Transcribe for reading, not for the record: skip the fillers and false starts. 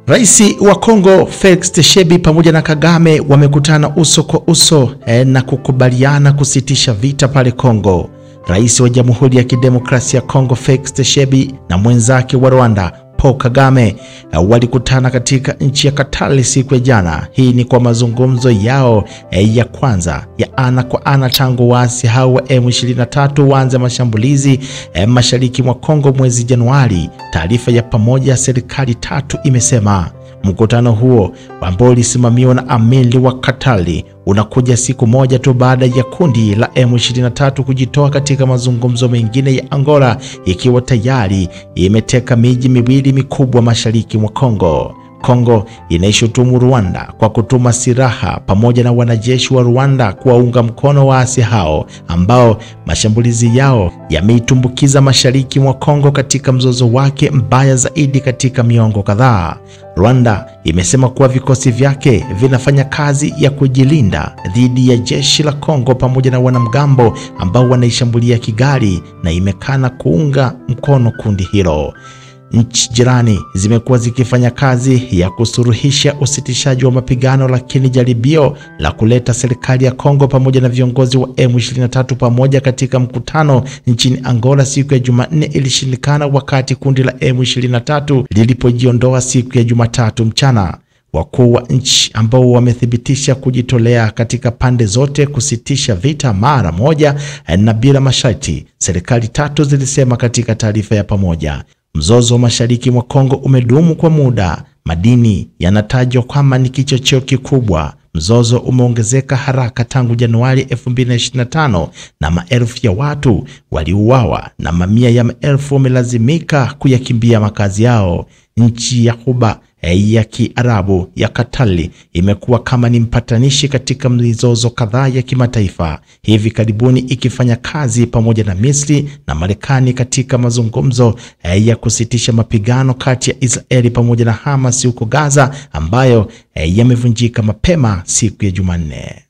Rais wa Kongo Felix Tshisekedi pamoja na Kagame wamekutana uso kwa uso na kukubaliana kusitisha vita pale Kongo. Rais wa Jamhuri ya Kidemokrasia ya Kongo Felix Tshisekedi na mwenzake wa Rwanda Paul Kagame walikutana katika nchi ya Katari siku ya jana. Hii ni kwa mazungumzo yao ya kwanza ya ana kwa ana tangu waasi hao wa M23 waanze mashambulizi mashariki mwa Kongo mwezi Januari. Taarifa ya pamoja ya serikali tatu imesema mkutano huo ambao ulisimamiwa na amiri wa Katari unakuja siku moja tu baada ya kundi la M23 kujitoa katika mazungumzo mengine ya Angola, ikiwa tayari imeteka miji miwili mikubwa mashariki mwa Kongo. Kongo inaishutumu Rwanda kwa kutuma silaha pamoja na wanajeshi wa Rwanda kuwaunga mkono waasi hao ambao mashambulizi yao yameitumbukiza mashariki mwa Kongo katika mzozo wake mbaya zaidi katika miongo kadhaa. Rwanda imesema kuwa vikosi vyake vinafanya kazi ya kujilinda dhidi ya jeshi la Kongo pamoja na wanamgambo ambao wanaishambulia Kigali, na imekana kuunga mkono kundi hilo. Nchi jirani zimekuwa zikifanya kazi ya kusuruhisha usitishaji wa mapigano, lakini jaribio la kuleta serikali ya Kongo pamoja na viongozi wa M23 pamoja katika mkutano nchini Angola siku ya Jumanne ilishindikana wakati kundi la M23 lilipojiondoa siku ya Jumatatu mchana. Wakuu wa nchi ambao wamethibitisha kujitolea katika pande zote kusitisha vita mara moja na bila masharti, serikali tatu zilisema katika taarifa ya pamoja. Mzozo mashariki mwa Kongo umedumu kwa muda. Madini yanatajwa kama ni kichocheo kikubwa. Mzozo umeongezeka haraka tangu Januari 2025 na maelfu ya watu waliuawa na mamia ya maelfu wamelazimika kuyakimbia makazi yao. Nchi ya Ghuba ya Kiarabu ya Katari imekuwa kama ni mpatanishi katika mizozo kadhaa ya kimataifa, hivi karibuni ikifanya kazi pamoja na Misri na Marekani katika mazungumzo ya kusitisha mapigano kati ya Israeli pamoja na Hamas huko Gaza ambayo yamevunjika mapema siku ya Jumanne.